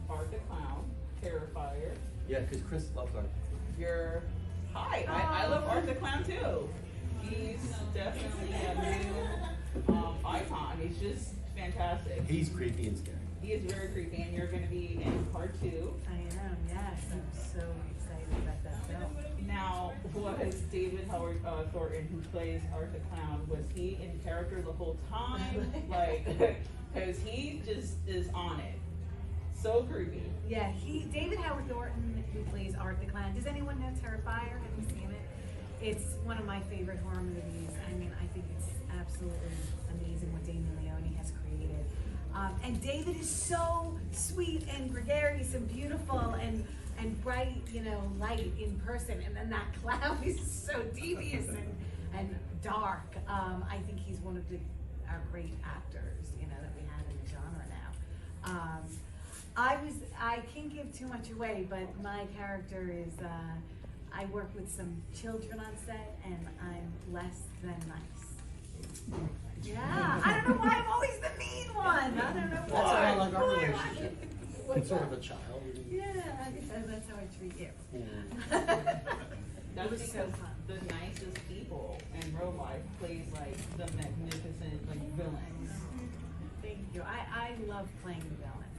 Art the Clown, Terrifier. Yeah, because Chris loves Art. I love Art the Clown too. He's definitely a new icon. He's just fantastic. He's creepy and scary. He is very creepy, and you're going to be in part 2. I am, yes. I'm so excited about that film. Now, was David Howard Thornton, who plays Art the Clown, was he in character the whole time? Like, because he just is on it. So creepy. Yeah, David Howard Thornton, who plays Art the Clown. Does anyone know Terrifier? Have you seen it? It's one of my favorite horror movies. I mean, I think it's absolutely amazing what Damien Leone has created. And David is so sweet and gregarious and beautiful and bright, you know, light in person. And then that clown is so devious and dark. I think he's one of our great actors, you know, that we have in the genre now. I can't give too much away, but my character is, I work with some children on set, and I'm less than nice. Yeah, I don't know why I'm always the mean one. I don't know why. That's how I like our relationship. It's sort of a child. Yeah, I guess that's how I treat you. That was so because fun. the nicest people in real life plays like the magnificent villains. Thank you. I love playing the villain.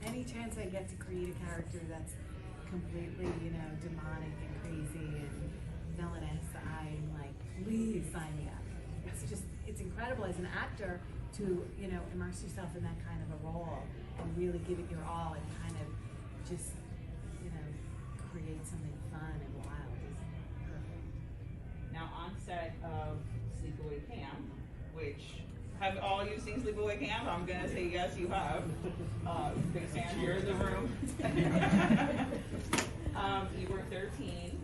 Any chance I get to create a character that's completely, you know, demonic and crazy and villainous, I'm like, please sign me up. It's incredible as an actor to, you know, immerse yourself in that kind of a role and really give it your all and kind of just, you know, create something fun and wild. Is perfect. Now on set of Sleepaway Camp, which have all you seen Sleepaway Camp? I'm gonna say yes, you have. Big fan, you're in the room. You were 13,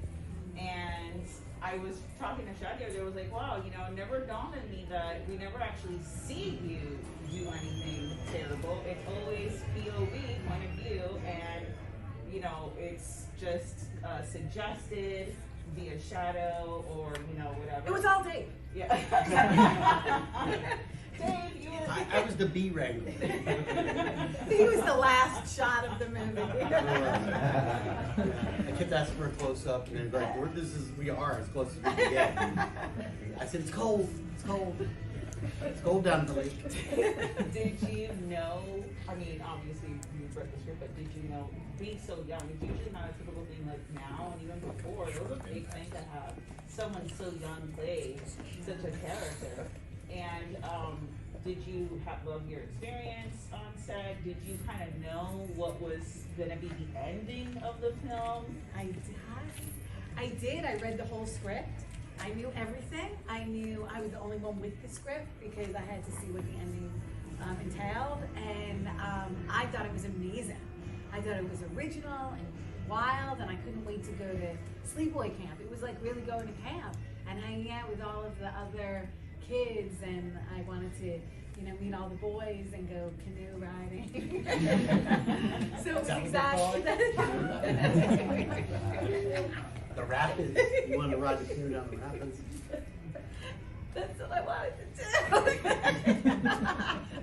and I was talking to Shad the other day. I was like, wow, you know, it never dawned on me that we never actually see you do anything terrible. It's always POV, point of view, and you know, it's just suggested via shadow or you know whatever. It was all Dave. Yeah. Dave, you were. I was the B wrangler. He was the last shot of the movie. I kept asking for a close up, and then like, we are as close as we can get. I said, it's cold. It's cold. It's cold down the lake. Did you know? I mean, obviously you read the script, but did you know? Being so young, it's usually not a typical thing like now, and even before. It was a big thing to have someone so young play such a character. And did you love your experience on set? Did you kind of know what was going to be the ending of the film? I did. I read the whole script. I knew everything. I knew I was the only one with the script because I had to see what the ending entailed. And I thought it was amazing. I thought it was original and wild, and I couldn't wait to go to Sleepaway Camp. It was like really going to camp and hanging out with all of the other kids, and I wanted to, you know, meet all the boys and go canoe riding. So it was exactly The rapids. You wanted to ride the canoe down the rapids? That's what I wanted to do.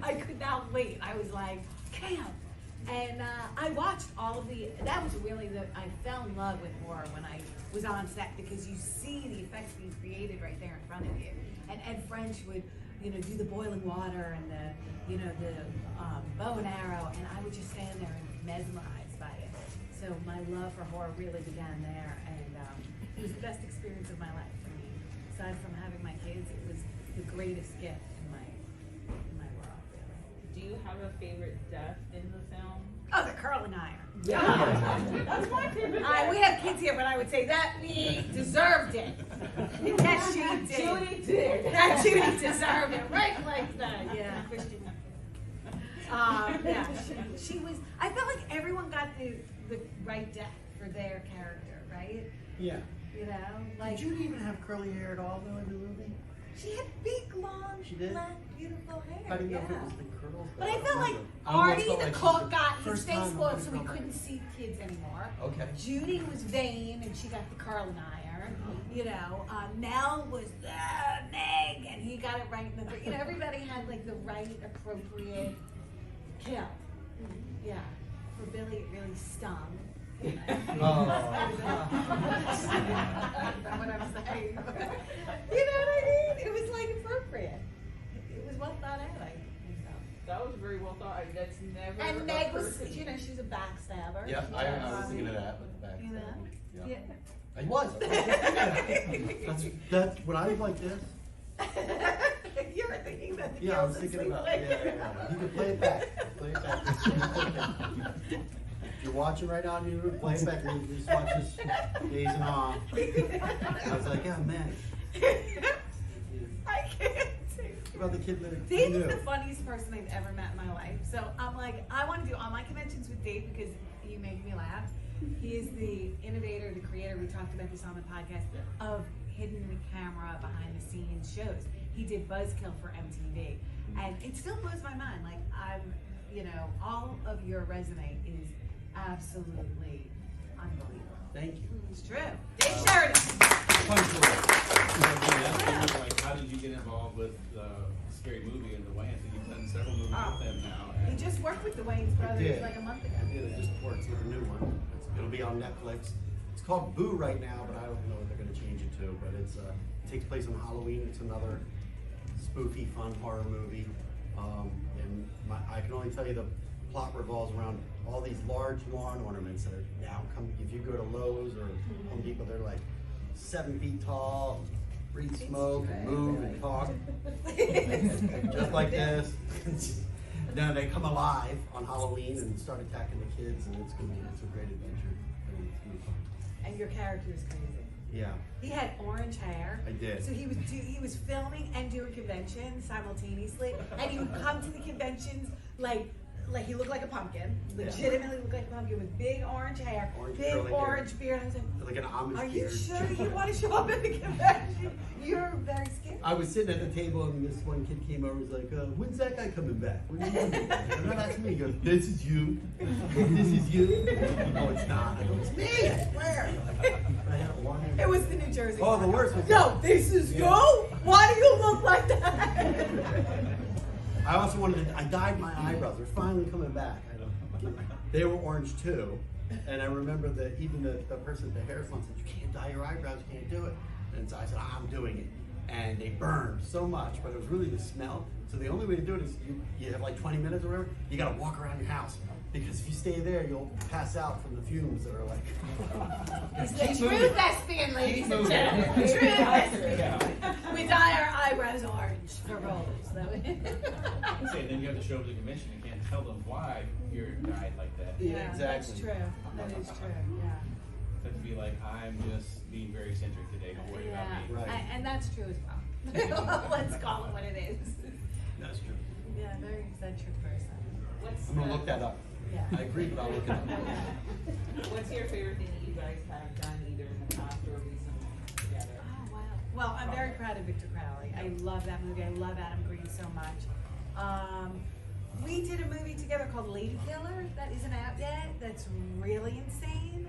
I could not wait. I was like, camp. And I watched all of that was really I fell in love with horror when I was on set because you see the effects being created right there in front of you. And Ed French would, you know, do the boiling water and the bow and arrow, and I would just stand there and mesmerized by it. So my love for horror really began there, and it was the best experience of my life for me. Aside from having my kids, it was the greatest gift in my world, really. Do you have a favorite death in the film? Oh, the curling iron. Yeah. That's my favorite death. We have kids here, but I would say that we deserved it. Yes, she did. Judy did. That Judy deserved it, right like that. Yeah, Christian. Yeah, she was. I felt like everyone got the right death for their character, right? Yeah. You know, like. Did Judy even have curly hair at all, though, in the movie? She had big, long, She did? black, beautiful hair. I didn't know if it was the curls. But I felt like almost Artie, felt the like cook, she's got his first face time spoiled, I'm so we gonna couldn't see kids anymore. Okay. Judy was vain, and she got the curling iron. You know, Nell was Meg, and he got it right. You know, everybody had like the right, appropriate kill. Yeah. for Billy, it really stung. Oh. That's not what I'm saying. You know what I mean? It was like appropriate. It was well thought out, I think. That was very well thought. That's never. And Meg was, you know, she's a backstabber. Yeah, I was thinking of that with the back. You know? Yeah. I was. That's when I was like this. You were thinking that the Yeah, I was girls in thinking about Sleepaway. yeah. You can play it back. Play it back. If you're watching right now on YouTube, play it back. You just watch this gazing off. I was like, yeah, man. I can't take What about the kid that Dave knew? is the funniest person I've ever met in my life. So I'm like, I want to do online conventions with Dave because you make me laugh. He is the innovator, the creator, we talked about this on the podcast, of hidden camera behind the scenes shows. He did Buzzkill for MTV. And it still blows my mind. Like, you know, all of your resume is absolutely unbelievable. Thank you. It's true. Dave Sheridan. Like, how did you get involved with Scary Movie and the Wayans? You've done several movies with them now. He just worked with the Wayans brothers did. like a month ago. I did. It just works with a new one. It'll be on Netflix. It's called Boo right now, but I don't know what they're going to change it to. But it takes place on Halloween. It's another spooky, fun horror movie. I can only tell you the plot revolves around all these large lawn ornaments that are now coming. If you go to Lowe's or Home Depot, they're like 7 feet tall, breathe smoke, and move and talk, just like this. Now they come alive on Halloween and start attacking the kids, and it's a great adventure. And it's gonna be fun. And your character is crazy. Yeah, He had orange hair. I did. So he was filming and doing conventions simultaneously, and he would come to the conventions like he looked like a pumpkin, legitimately looked like a pumpkin with big orange hair, big curly orange hair. beard. I was like, Like an Amish are you beard. sure you want to show up at the convention? You're very scared. I was sitting at the table and this one kid came over and was like, when's that guy coming back? When are you coming back? I'm not asking me. He goes, this is you. This is you. No, it's not. I go, it's me. I swear. I had one. It was the New Jersey. Oh, the one. worst was No, this is you? Why do you look like that? I also wanted to, I dyed my eyebrows. They're finally coming back. They were orange too. And I remember that even the person at the hair salon said, you can't dye your eyebrows, you can't do it. And so I said, I'm doing it. And they burned so much, but it was really the smell. So the only way to do it is you have like 20 minutes or whatever, you gotta walk around your house. Because if you stay there, you'll pass out from the fumes that are like. It's the true thespian, ladies and gentlemen. True thespian. We dye our eyebrows orange for roles. Say, then you have to show up to the convention and can't tell them why you're dyed like that. Yeah, exactly. That's true. That is true. Yeah. To be like, I'm just being very eccentric today. Don't worry about me. Right. And that's true as well. Let's call it what it is. That's true. Yeah, very eccentric person. What's I'm gonna look that up. Yeah. I agree, but I'll look it up. What's your favorite thing that you guys have done either in the past or recently together? Oh, wow. Well, I'm very proud of Victor Crowley. I love that movie. I love Adam Green so much. We did a movie together called Lady Killer that isn't out yet. That's really insane.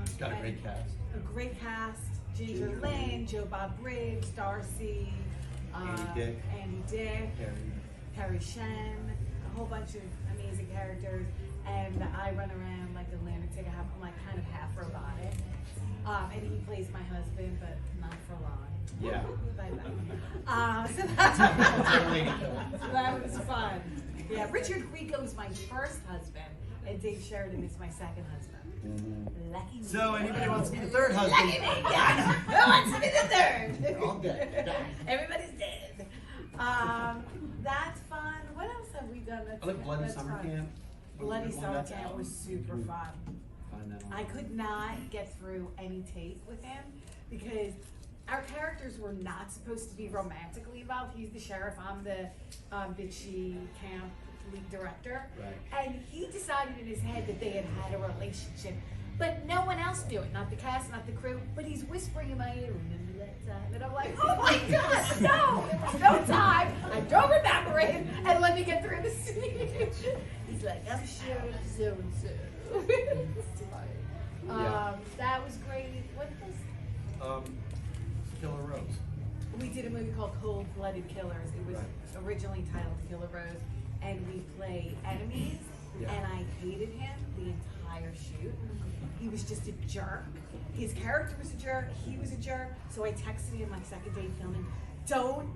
It's got a great cast. A great cast. Ginger Lynn, Joe Bob Briggs, Darcy, Andy Dick, Harry. Perry Shen, a whole bunch of amazing characters. And I run around like a lunatic. I'm like kind of half robotic. And he plays my husband, but not for long. Yeah. Bye-bye. So that was fun. Yeah, Richard Grieco is my first husband, and Dave Sheridan is my second husband. Lucky me. So anybody wants to be the third husband? Lucky me, yeah. Who wants to be the third? They're all dead. Everybody's dead. That's fun. What else have we done? I like Bloody that's Summer fun? Camp. Bloody Well, Summer that's Camp out. was super fun. Find that on. I could not get through any take with him because our characters were not supposed to be romantically involved. He's the sheriff, I'm the bitchy camp lead director. Right. And he decided in his head that they had had a relationship, but no one else knew it, not the cast, not the crew, but he's whispering in my ear, remember that time? And I'm like, oh my God, no, there was no time, I don't remember it, and let me get through the scene. He's like, I'm sure so and so. That was great. What was? Killer Rose. We did a movie called Cold Blooded Killers. It was originally titled Killer Rose, and we play enemies, Yeah. and I hated him entire shoot. He was just a jerk. His character was a jerk. He was a jerk. So I texted him my second day filming, don't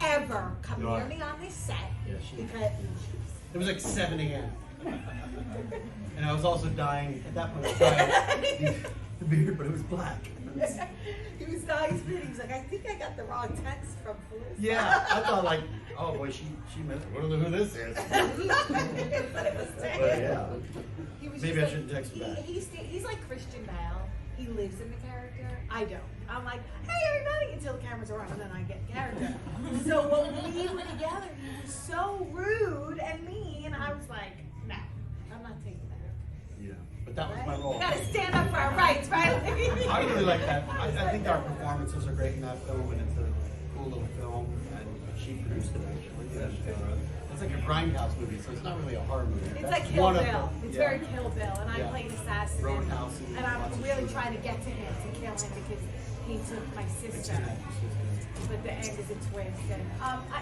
ever come near me on this set. Yeah, because it was like 7 a.m. And I was also dying, at that point I was dying the beard, but it was black. He was dying his beard. He was like, I think I got the wrong text from Fellisa. Yeah, I thought like, oh boy, she meant, I don't know who this is. But it was But yeah, He was maybe just I shouldn't text him back. He's like Christian Bale. He lives in the character. I don't. I'm like, hey everybody, until the cameras are on, and then I get character. So when we were together, he was so rude and mean. I was like, no, I'm not taking that. Yeah, but that was Right? my role. We gotta stand up for our rights, right? I really like that. I think our performances are great in that film, and it's a cool little film, and she produced it actually. And, it's like a grindhouse movie, so it's not really a horror movie. It's That's like Kill one of Bill. them. It's Yeah. very Kill Bill, and I Yeah. played assassin. Roadhouse and and I'm lots of really shit. trying to get to him to kill him because he took my sister. But the end is a twist, and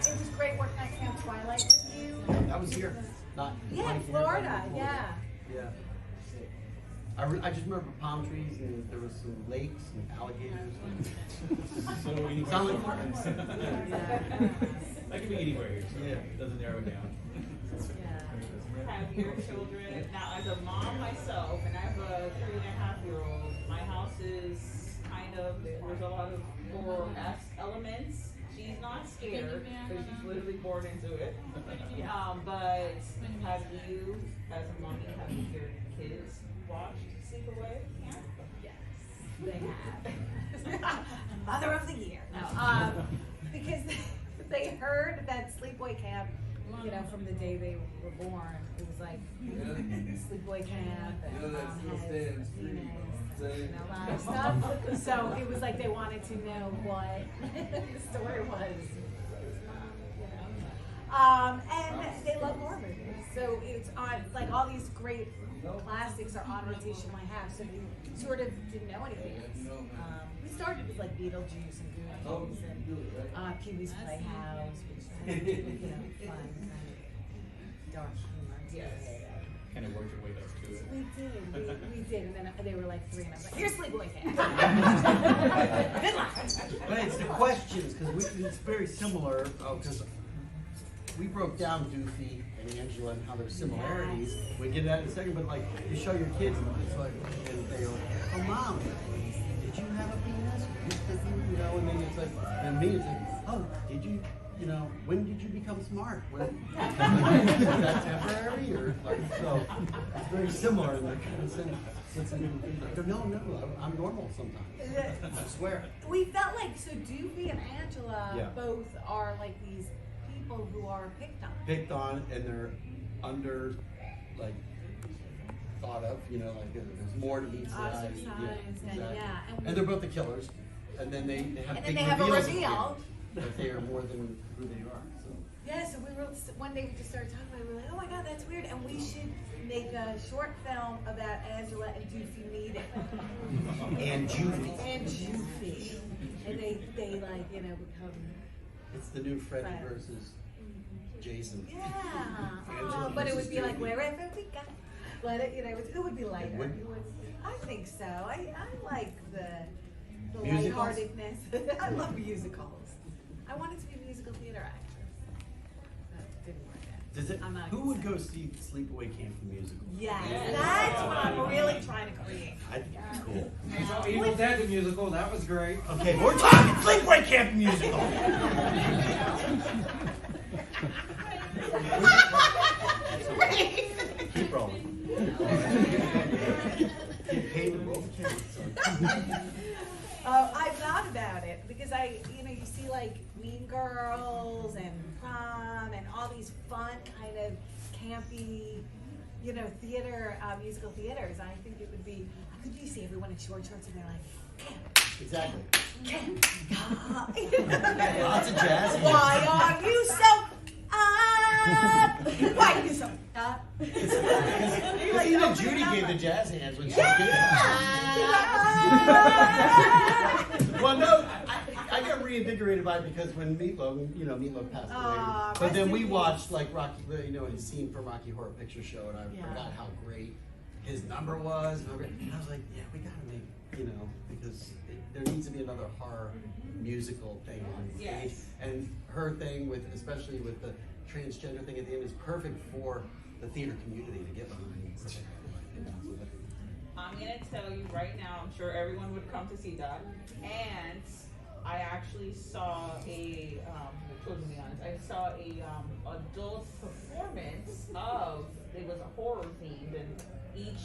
it was great working on Camp Twilight with you. That was here, not Yeah, in here, Florida. but Yeah. Yeah. I just remember palm trees and there was some lakes and alligators. So you Sound like Florida. That could be anywhere here, so Yeah. it doesn't narrow it down. Have your children. Now, as a mom myself, and I have a 3.5-year-old, my house is kind of, there's a lot of horror-esque elements. She's not scared, because she's literally born into it. But have you, as a mommy, have your kids watched Sleepaway? Yeah. Yes, they have. Mother of the Year. No, because they heard that Sleepaway Camp, you know, from the day they were born, it was like Sleepaway Camp and mom has penis, you know, a lot of stuff. So it was like they wanted to know what the story was. You know. And they love horror movies. So it's on, like all these great classics are on rotation in my house, so they sort of didn't know anything else. We started with like Beetlejuice and Goonies and Pee-wee's Playhouse, which is, you know, fun, kind of dark humor. Yes. Kind of worked your way up to it. We did, and then they were like 3, and I was like, here's Sleepaway Camp. Good luck. But it's the questions, because it's very similar, because we broke down Doofy and Angela and how there's similarities. Yes. We get to that in a second, but like, you show your kids, and it's like, and they go, oh mom, did you have a penis? You know, and then it's like, and me, it's like, oh, did you, you know, when did you become smart? When, is that temporary, or like, so, it's very similar in that kind of sense. No, I'm normal sometimes. I swear. We felt like, so Doofy and Angela Yeah. both are like these people who are picked on. Picked on, and they're under, like, thought of, you know, like there's more to each side. Ostracized, and yeah, And they're both the killers, and then they have And then big they have a reveals at the reveal. end, that they are more than who they are. So. Yeah, so we were, one day we just started talking about it, we were like, oh my god, that's weird, and we should make a short film about Angela and Doofy meeting. And Juvie. And Doofy. And they like, you know, become, It's the new Freddy Fred. versus Jason. yeah. Angela But it versus would be like, Doofy. wherever we go. Let it, you know, it would be lighter. would. It would- I think so. I like the Musicals? lightheartedness. I love musicals. I wanted to be a musical theater actress. That didn't work out. Does it? I'm not Who gonna would say. go see Sleepaway Camp the musical? Yes, Yes. that's what I'm really trying to create. I think it's cool. I saw Evil Dead the musical, that was great. Okay, we're talking Sleepaway Camp the musical. Keep rolling. Get paid to roll the camera. I thought about it because you see like Mean Girls and Prom and all these fun kind of campy, theater, musical theaters. I think it would be, could you see everyone in short shorts and they're like, camp, Exactly. camp, Lots of jazz. why are you so up? Why are you so up? Because even Judy gave the jazz hands when she Yeah. did it. Well, no, I got reinvigorated by it because when Meatloaf passed away. But then we watched like Rocky, his scene from Rocky Horror Picture Show, and I Yeah. forgot how great his number was. And I was like, yeah, we gotta make, because there needs to be another horror musical thing on stage. Yes. And her thing especially with the transgender thing at the end is perfect for the theater community to get behind. I'm gonna tell you right now, I'm sure everyone would come to see that. And I actually saw a, to be honest, I saw a adult performance of, it was a horror themed, and each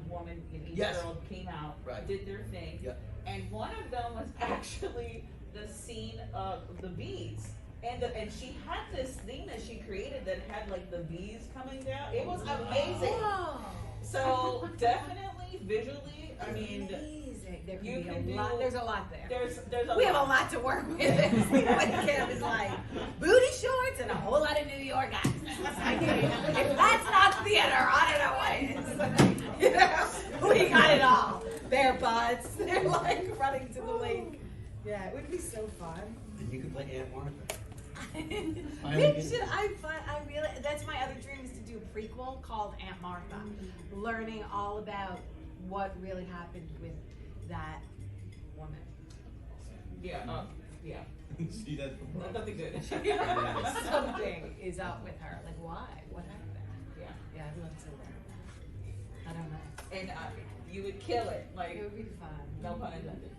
woman and each girl came out, did their thing. Yep. And one of them was actually the scene of the bees. And she had this thing that she created that had like the bees coming down. It was amazing. Wow. So definitely visually, I mean, There can you be can a lot. do- There's a lot there. there's a We have a lot. lot to work with. Sleepaway Camp is like booty shorts and a whole lot of New York accents. If that's not theater, I don't know what is. We got it all. Bare butts. They're like running to the lake. Yeah, it would be so fun. And you could play Aunt Martha. That's my other dream, is to do a prequel called Aunt Martha, learning all about what really happened with that woman. Yeah, yeah. See that? Nothing good. Something is up with her. Like, why? What happened? Yeah. Yeah, I'd love to learn that. I don't know. And you would kill it. Like, It would be fun. no pun intended.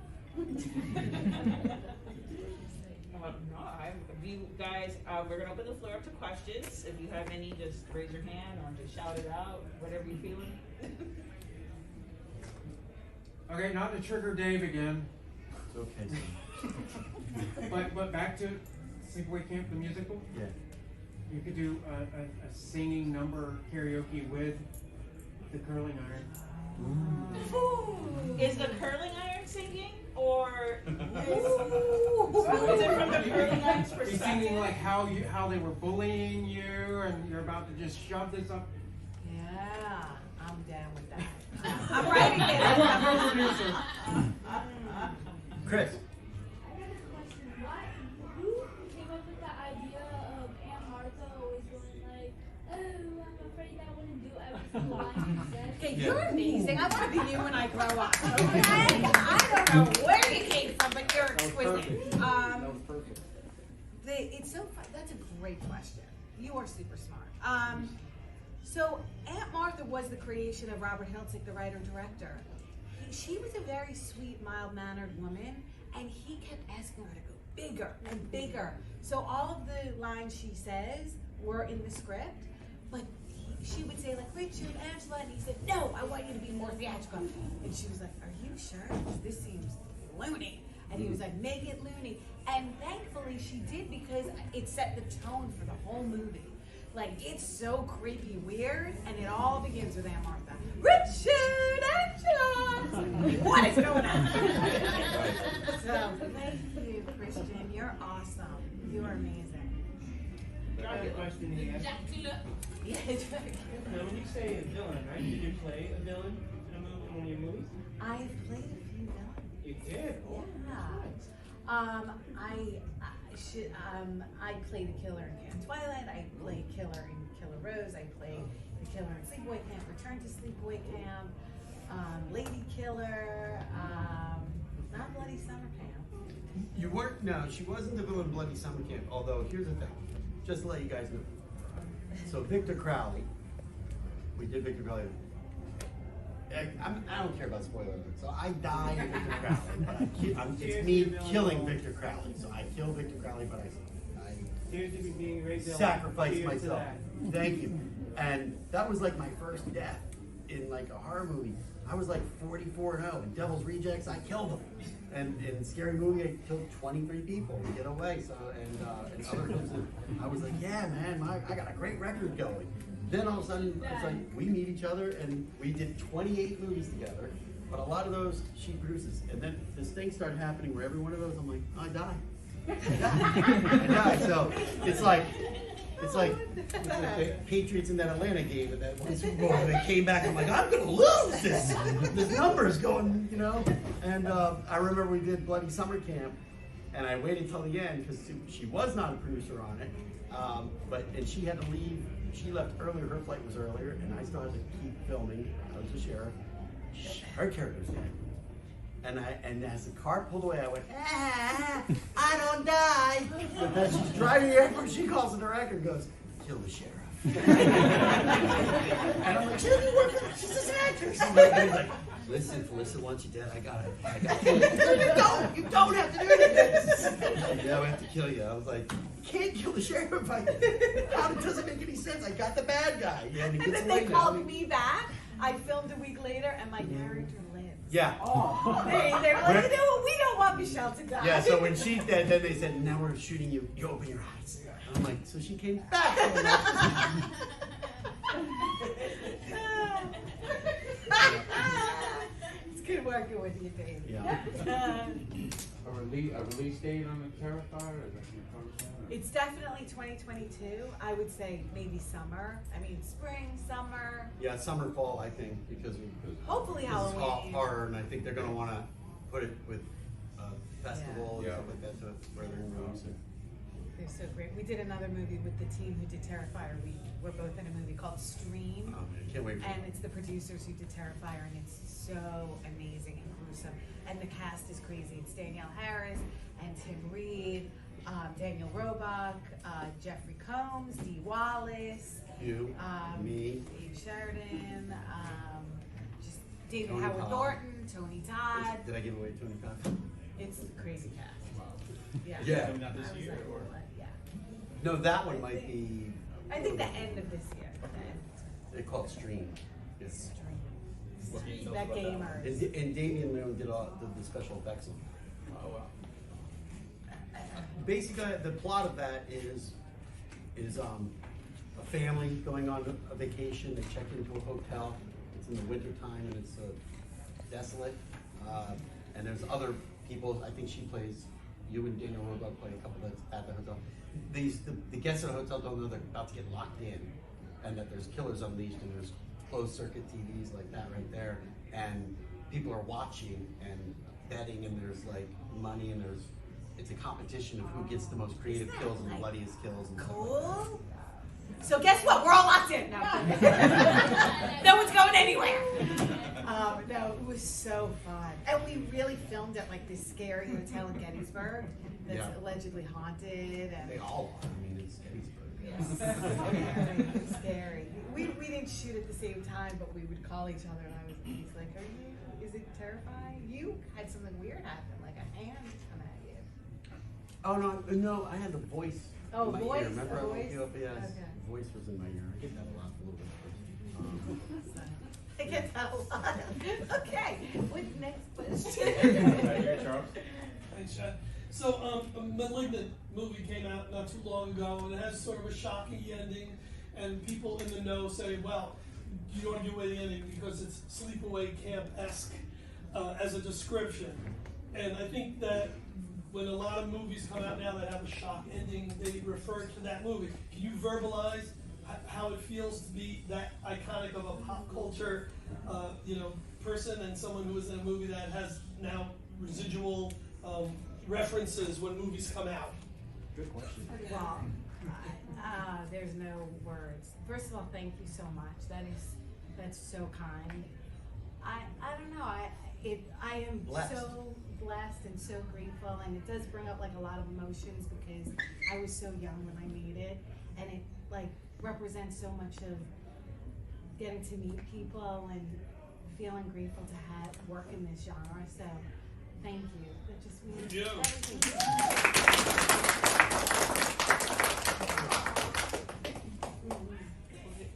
You guys, we're gonna open the floor up to questions. If you have any, just raise your hand or just shout it out, whatever you're feeling. Okay, not to trigger Dave again, It's okay. but back to Sleepaway Camp, the musical. Yeah. You could do a singing number karaoke with the curling iron. Is the curling iron singing, or is it from the curling iron's You're singing perspective? like how they were bullying you, and you're about to just shove this up. Yeah, I'm down with that. I'm writing it. I'm a producer. Chris. I got a question. Who came up with the idea of Aunt Martha always going like, oh, I'm afraid I wouldn't do every single line you said? Okay, you're amazing. I want to be you when I grow up. Okay? I don't know where you came from, but you're exquisite. That was perfect. It's so fun. That's a great question. You are super smart. So Aunt Martha was the creation of Robert Hiltzik, the writer-director. She was a very sweet, mild-mannered woman, and he kept asking her to go bigger and bigger. So all of the lines she says were in the script, but she would say like, Richard, Angela, and he said, no, I want you to be more theatrical. And she was like, are you sure? This seems loony. And he was like, make it loony. And thankfully she did, because it set the tone for the whole movie. Like, it's so creepy weird, and it all begins with Aunt Martha. Richard, Angela! What is going on? So, thank you, Christian. You're awesome. You are amazing. I have a question here. Yeah, it's very Now, when you say a villain, right? Did you play a villain in a movie, one of your movies? I've played a few villains. You did? I played a killer in Camp Twilight. I played killer in Killer Rose. I played the killer in Sleepaway Camp, Return to Sleepaway Camp, Lady Killer, not Bloody Summer Camp. You weren't, no, she wasn't the villain in Bloody Summer Camp, although here's the thing, just to let you guys know. So Victor Crowley, we did Victor Crowley. I don't care about spoiler alert. So I die in Victor Crowley, but it's me killing Victor Crowley. So I kill Victor Crowley, but I Here's to be being raised sacrifice Cheers to myself. that. Thank you. And that was like my first death in like a horror movie. I was like 44-0. In Devil's Rejects, I killed them. And in Scary Movie, I killed 23 people to get away. So and other films, I was like, yeah, man, I got a great record going. Then all of a sudden, it's like we meet each other, and we did 28 movies together. But a lot of those she produces, and then this thing started happening where every one of those, I'm like, I die. I die. So it's like the Patriots in that Atlanta game and that one Super Bowl. They came back. I'm like, I'm gonna lose this. This number is going, you know. And I remember we did Bloody Summer Camp, and I waited till the end because she was not a producer on it. And she had to leave she left earlier, her flight was earlier, and I still had to keep filming. I was the sheriff. Her character's dead. And as the car pulled away, I went, I don't die. And as she's driving the airport, she calls the director and goes, kill the sheriff. And I'm like, she doesn't work for she's just an actress. And he's like, listen, Fellisa wants you dead. I got it. You don't have to do anything. Yeah, we have to kill you. I was like, you can't kill the sheriff. How it doesn't make any sense. I got the bad guy. Yeah, and then they called me back. I filmed a week later, and my character lives. Yeah. Oh. They're like, you know what? We don't want Michelle to die. Yeah, so when she dead, then they said, now we're shooting you. You open your eyes. And I'm like, so she came back. It's good working with you, Dave. Yeah. A release date on the Terrifier? Is that your first one? It's definitely 2022. I would say maybe summer. I mean, spring, summer. Yeah, summer, fall, I think, because Hopefully this is Halloween. horror, and I think they're going to want to put it with festival and Yeah. stuff like that to where they're in rooms. They're so great. We did another movie with the team who did Terrifier. We're both in a movie called Stream. I can't wait for And it's the producers who did Terrifier, and it's so amazing and gruesome. And the cast is crazy. It's Danielle Harris and Tim Reed, Daniel Roebuck, Jeffrey Combs, Dee Wallace, you, me. Dave Sheridan, just David Tony Howard Todd. Thornton, Tony Todd. Did I give away Tony Todd? It's a crazy cast. Yeah. Yeah. Coming out this I was year, like, or? what? Yeah. No, that one might be. I think the end of this year. They call it Stream. It's, What can you tell us That about gamer. and Damien Leone did all the special effects on it. Oh, wow. Basically, the plot of that is a family going on a vacation. They check into a hotel. It's in the winter time and it's desolate. And there's other people. I think she plays. You and Daniel Roebuck play a couple that's at the hotel. The guests at the hotel don't know they're about to get locked in, and that there's killers unleashed, and there's closed circuit TVs like that right there, and people are watching and betting, and there's like money, and it's a competition of who gets the most creative Isn't that kills and the like bloodiest kills. And stuff like Cool. So guess what? We're all locked in. No, no one's going anywhere. No, it was so fun, and we really filmed at like this scary hotel in Gettysburg that's Yeah. allegedly haunted, that. They and all are. I mean, it's Gettysburg. it's scary. We didn't shoot at the same time, but we would call each other, and he's like, is it terrifying? You had something weird happen, like a hand come at you. Oh no! I had the voice. Oh, in my voice, ear. Remember a I woke voice? you up? Yeah, Okay. voice was in my ear. I get that a lot. A little bit. I get that a lot. Okay, what's the next question? Right here, Charles. Thanks, Chad. So, a Malignant movie came out not too long ago, and it has sort of a shocking ending, and people in the know say, well, you don't want to give away the ending because it's Sleepaway Camp-esque as a description. And I think that when a lot of movies come out now that have a shock ending, they refer to that movie. Can you verbalize how it feels to be that iconic of a pop culture, person, and someone who was in a movie that has now residual references when movies come out? Good question. Well, there's no words. First of all, thank you so much. That's so kind. I don't know. I am Blessed. so blessed and so grateful, and it does bring up like a lot of emotions because I was so young when I made it, and it like represents so much of getting to meet people and feeling grateful to have work in this genre. So thank you. That just means everything.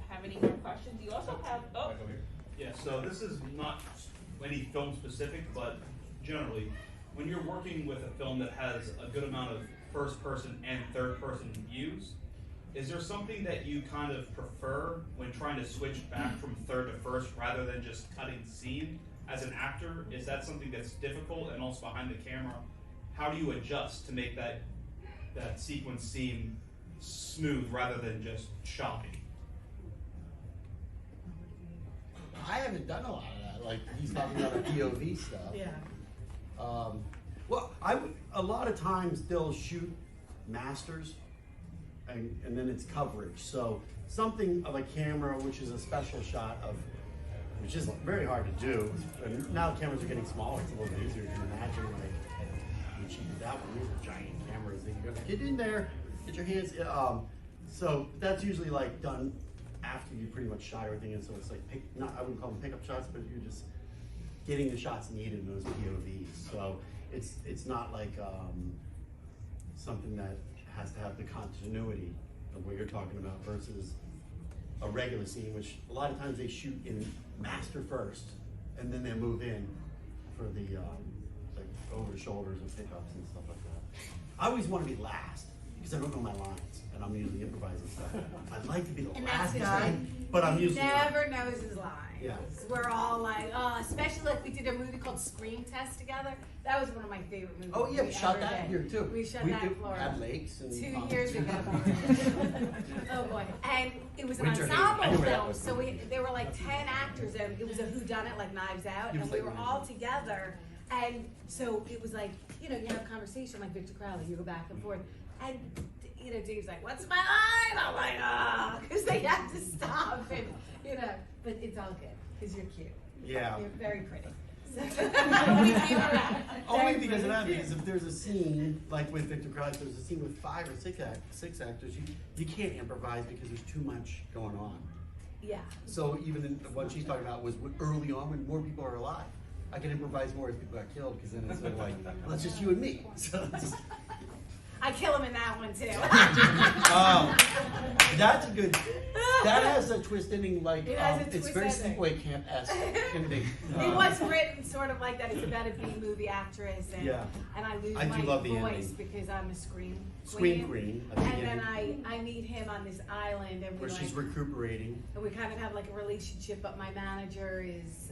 Have any more questions? You also have, oh, Back over here. Yeah, so this is not any film specific, but generally, when you're working with a film that has a good amount of first person and third person views, is there something that you kind of prefer when trying to switch back from third to first rather than just cutting scene? As an actor, is that something that's difficult? And also behind the camera, how do you adjust to make that sequence seem smooth rather than just choppy? I haven't done a lot of that. Like he's talking about the POV stuff. Yeah. Well, a lot of times they'll shoot masters, and then it's coverage. So something of a camera, which is a special shot of, which is very hard to do. And now cameras are getting smaller, it's a little bit easier to imagine. Like, when she did that one, these are giant cameras that you gotta get in there, get your hands. So that's usually like done after you pretty much shot everything, and so it's like I wouldn't call them pickup shots, but you're just getting the shots needed in those POVs. So it's not like something that has to have the continuity of what you're talking about versus a regular scene, which a lot of times they shoot in master first, and then they move in for the like over the shoulders and pickups and stuff like that. I always want to be last because I don't know my lines, and I'm usually improvising stuff. I'd like to be the last guy, but I'm usually never knows his lines. Yeah. We're all like, especially like we did a movie called Scream Test together. That was one of my favorite movies. Oh yeah, we shot that here too. We shot that in Florida. At lakes and 2 years ago. Oh boy. And it was an Winter ensemble Haze. film, so there were like 10 actors, and it was a whodunit, like Knives Out, and we were all together. And so it was like, you know, you have a conversation like Victor Crowley, you go back and forth. And, you know, Dave's like, what's my line? I'm like, because they have to stop, and, you know, but it's all good, because you're cute. Yeah. You're very pretty. Only because of that, because if there's a scene, like with Victor Crowley, if there's a scene with 5 or 6 actors, you can't improvise because there's too much going on. Yeah. So even in, what she's talking about was early on when more people are alive. I can improvise more as people got killed, because then it's sort of like, well, it's just you and me. So it's I kill him in that one too. That's a good. That has a twist ending, like It has a it's twist very ending. Sleepaway Camp-esque ending. It was written sort of like that. It's about a B-movie actress, and Yeah. and I lose I do my love the voice ending. because I'm a scream Queen. I think And then ending, I meet him on this island, and we where she's recuperating. and we kind of have like a relationship. But my manager is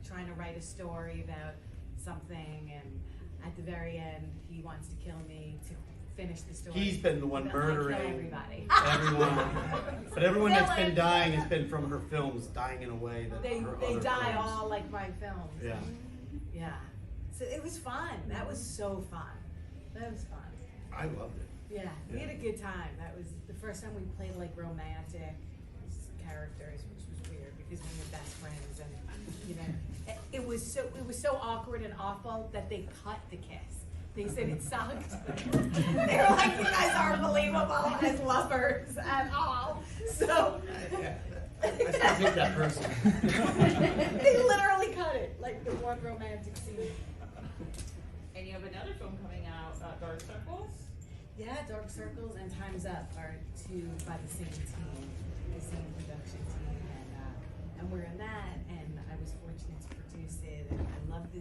trying to write a story about something, and at the very end, he wants to kill me to finish the story. He's been the one And then I murdering kill everybody. everyone. But everyone that's been Villain. dying has been from her films, dying in a way that They her they other die films. all like my films. Yeah. Yeah. So it was fun. That was so fun. That was fun. I loved it. Yeah, we Yeah. had a good time. That was the first time we played like romantic characters, which was weird because we were best friends, and you know, it was so awkward and awful that they cut the kiss. They said it sucked. They were like, "You guys aren't believable as lovers at all." So I still hate that person. they literally cut it, like the one romantic scene. And you have another film coming out, Dark Circles. Yeah, Dark Circles and Time's Up are two by the same team, the same production team, and we're in that. And I was fortunate to produce it, and I love the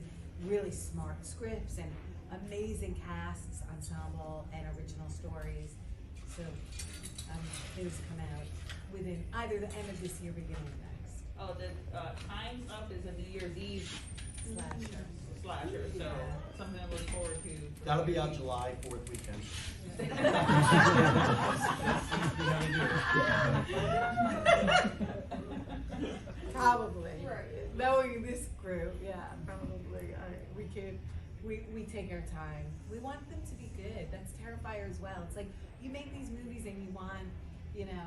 really smart scripts and amazing casts, ensemble, and original stories. So things come out within either the end of this year, beginning of next. Oh, the Time's Up is a New Year's Eve slasher, so something to look forward to. That'll be out July 4th weekend. Probably. Knowing this group, yeah, probably. We take our time. We want them to be good. That's Terrifier as well. It's like you make these movies and you want, you know,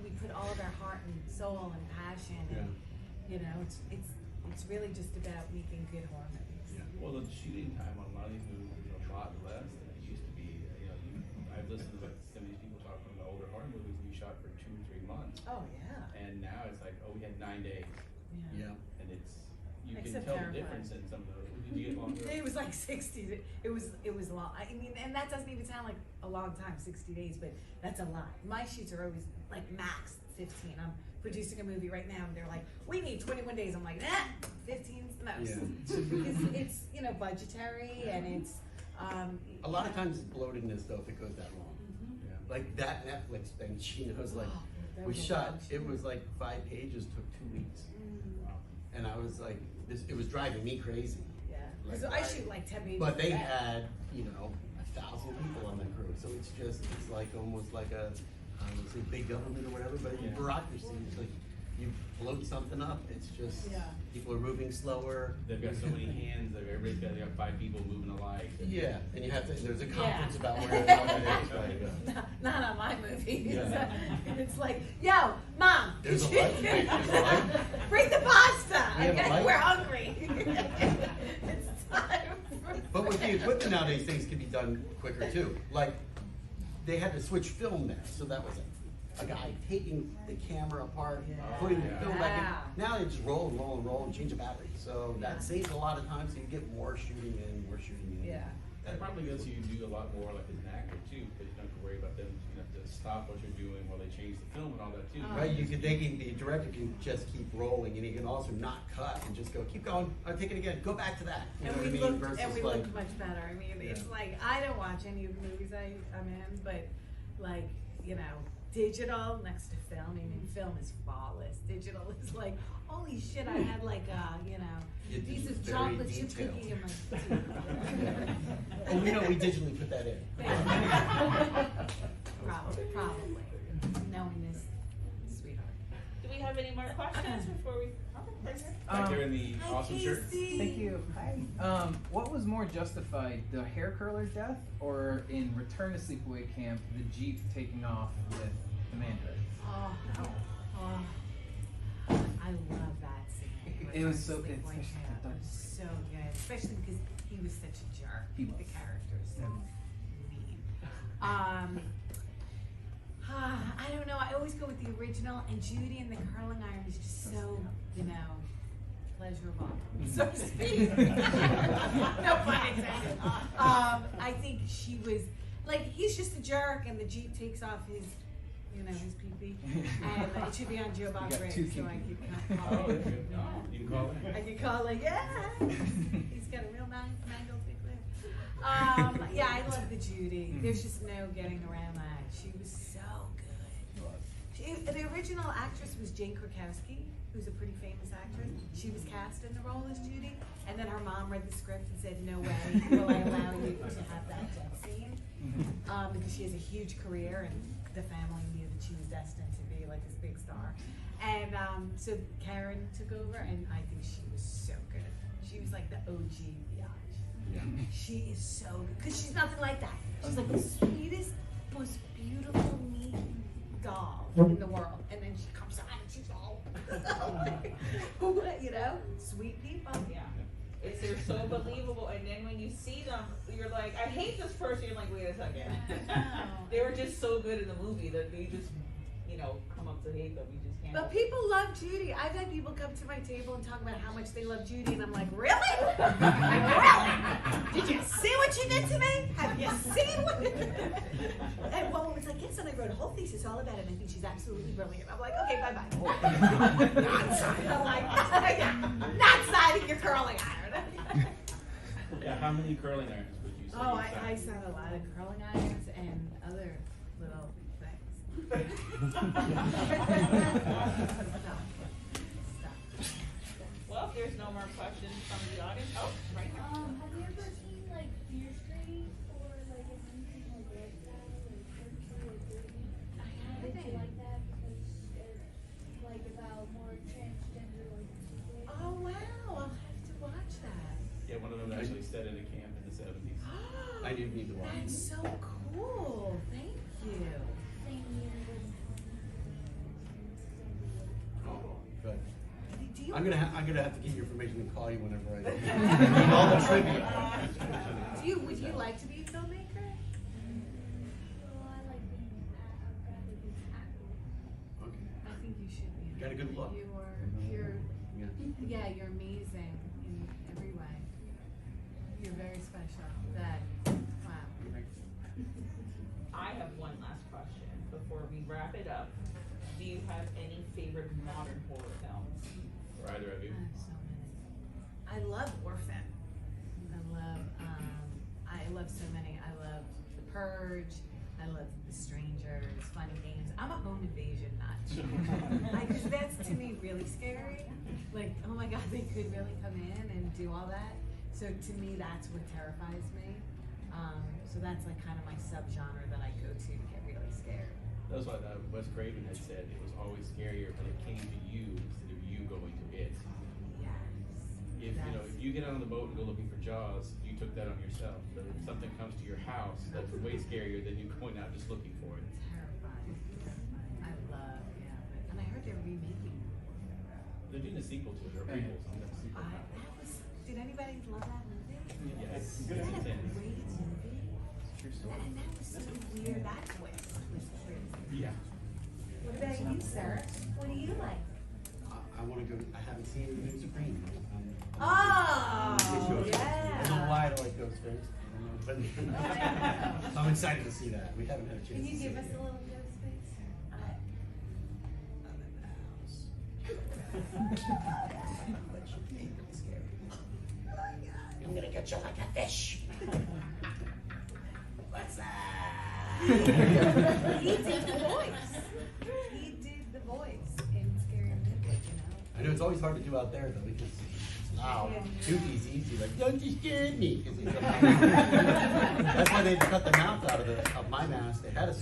we put all of our heart and soul and passion, and you know, it's really just about making good horror movies. Yeah. Well, the shooting time on a lot of these movies is a lot less than it used to be. You know, I've listened to some of these people talk about the older horror movies we shot for 2 or 3 months, Oh yeah. and now it's like, oh, we had 9 days, Yeah. and it's you can Except tell Terrifier. the difference in some of those. Did you get longer? It was like 60. It was long. I mean, and that doesn't even sound like a long time, 60 days, but that's a lot. My shoots are always like max 15. I'm producing a movie right now, and they're like, "We need 21 days." I'm like, 15's the most. Yeah. Because it's budgetary, and it's A lot of times it's bloatedness though if it goes that long. Yeah. Like that Netflix thing, she knows, like Oh, that we was a shot, long it shoot. was like 5 pages, took 2 weeks. Mm, And I was like, it was driving me crazy. yeah. Like, Because I shoot like 10 pages. But they a day. had, 1,000 people on that crew, so it's like almost like a, I don't know, say big government or whatever, but Yeah. bureaucracy. It's like you float something up, it's just, Yeah. people are moving slower. They've got so many hands, everybody's got, they got 5 people moving alike. Yeah, and you have to, there's a conference Yeah. about where all that is, right? Not on my movies. Yeah. It's like, yo, mom, There's a light. There's a light. bring the pasta. We have a light. We're hungry. It's time. But with the equipment nowadays, things can be done quicker too. Like, they had to switch film there, so that was a guy taking the camera apart, putting the film back in. Now they just roll and roll and roll and change the battery. So that saves a lot of time, so you get more shooting in, more shooting in. Yeah. That probably lets you do a lot more like as an actor too, because you don't have to worry about them, you have to stop what you're doing while they change the film and all that too. Right, the director can just keep rolling, and he can also not cut and just go, keep going, I'll take it again, go back to that. You know And what I we mean? looked, Versus and we like, looked much better. I mean, it's Yeah. like, I don't watch any of the movies I'm in, but like, you know, digital next to film, I mean, film is flawless. Digital is like, holy shit, I had like you know, Yeah, piece of very chocolate chip detailed. cookie in my teeth. Yeah. And we know we digitally put that in. Probably. Knowing this, sweetheart. Do we have any more questions before we? Back there in the Hi, awesome shirt. Casey. Thank you. Hi. What was more justified, the hair curler death, or in Return to Sleepaway Camp, the Jeep taking off with the Mandarin? Oh, I love that scene. It was so- Sleepaway it's- Camp. It was so good, especially because he was such a jerk. He was. The character is so mean. I don't know. I always go with the original, and Judy and the curling iron is just so, you know, pleasurable, so to speak. No pun intended. I think she was like, he's just a jerk, and the Jeep takes off his, you know, his pee-pee, and it should be on Joe Bob got Briggs, two so I pee-pee. can call Oh, it. that's good. You can call it. I can call it, yeah. He's got a real mangled big lip. Yeah, I love the Judy. There's just no getting around that. She was so good. The original actress was Jane Krakowski, who's a pretty famous actress. She was cast in the role as Judy, and then her mom read the script and said, "No way will I allow you to have that death scene," because she has a huge career, and the family knew that she was destined to be like this big star. And so Karen took over, and I think she was so good. She was like the OG biatch. Yeah. She is so good because she's nothing like that. She's like the sweetest, most beautiful, neat doll in the world, and then she comes on and she's all, you know, sweet people. Yeah. They're so believable, and then when you see them, you're like, I hate this person. You're like, wait a second. They were just so good in the movie that you just, you know, come up to hate them. You just can't. But people love Judy. I've had people come to my table and talk about how much they love Judy, and I'm like, really? Really? Did you see what she did to me? Have you seen what? And one woman's like, yes, and I wrote a whole thesis all about it, and I think she's absolutely brilliant. I'm like, okay, bye-bye. Not signing. I'm like, yeah, not signing your curling iron. Yeah, how many curling irons would you say? Oh, you I signed? sign a lot of curling irons and other little things. Stop. Well, if there's no more questions from the audience, oh, right here. Have you ever seen like Fear Street or like anything like that, like Purgatory or Disney? Did you like that because it's like about more transgender like people? Oh wow, I'll have to watch that. Yeah, one of them actually set in a camp in the 70s. I do need to watch. That's so cool. Thank you. Same year as Good. Do you, I'm gonna have to get your information and call you whenever I need all the trivia. would you like to be a filmmaker? well, I like being I'd rather be an actor. Okay. I think you should be. Got a good look. You're Yeah. you're amazing in every way. You're very special. Wow. I have one last question before we wrap it up. Do you have any favorite modern horror films? For either of you. So many. I love Orphan. I love so many. I love The Purge. I love The Strangers, Fun and Games. I'm a home invasion nut. Because that's to me really scary. Like, oh my God, they could really come in and do all that. So to me, that's what terrifies me. So that's like kind of my subgenre that I go to get really scared. That's what Wes Craven had said. It was always scarier when it came to you instead of you going to it. If if you get on the boat and go looking for Jaws, you took that on yourself. But if something comes to your house, that's way scarier than you going out just looking for it. Terrifying. I love, and I heard they're remaking. They're doing a sequel to it, or prequels on that sequel. Did anybody love that movie? Yes. Is that a Intense. great movie? True story. And that was so weird. That twist was crazy. Yeah. What about you, sir? What do you like? I want to go. I haven't seen the new Scream. Oh, I don't know yeah. why I don't like Ghostface. I don't know, but I'm excited to see that. We haven't had a chance. Can you to see give it us yet. a little ghost face? I'm gonna get you like a fish. What's that? He did the voice. He did the voice in Scary Movie, I know it's always hard to do out there though because it's loud. Toothy's easy, like don't disturb me. 'Cause he's that's why they cut the mouth out of my mask. They had it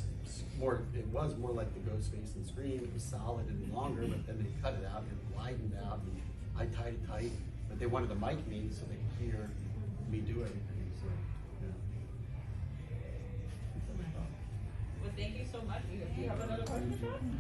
was more like the Ghostface and Scream. It was solid and longer, but then they cut it out and it widened out. And I tied it tight, but they wanted to mic me so they could hear me do everything. So yeah. Well, thank you so much. Do you have another question, Sean?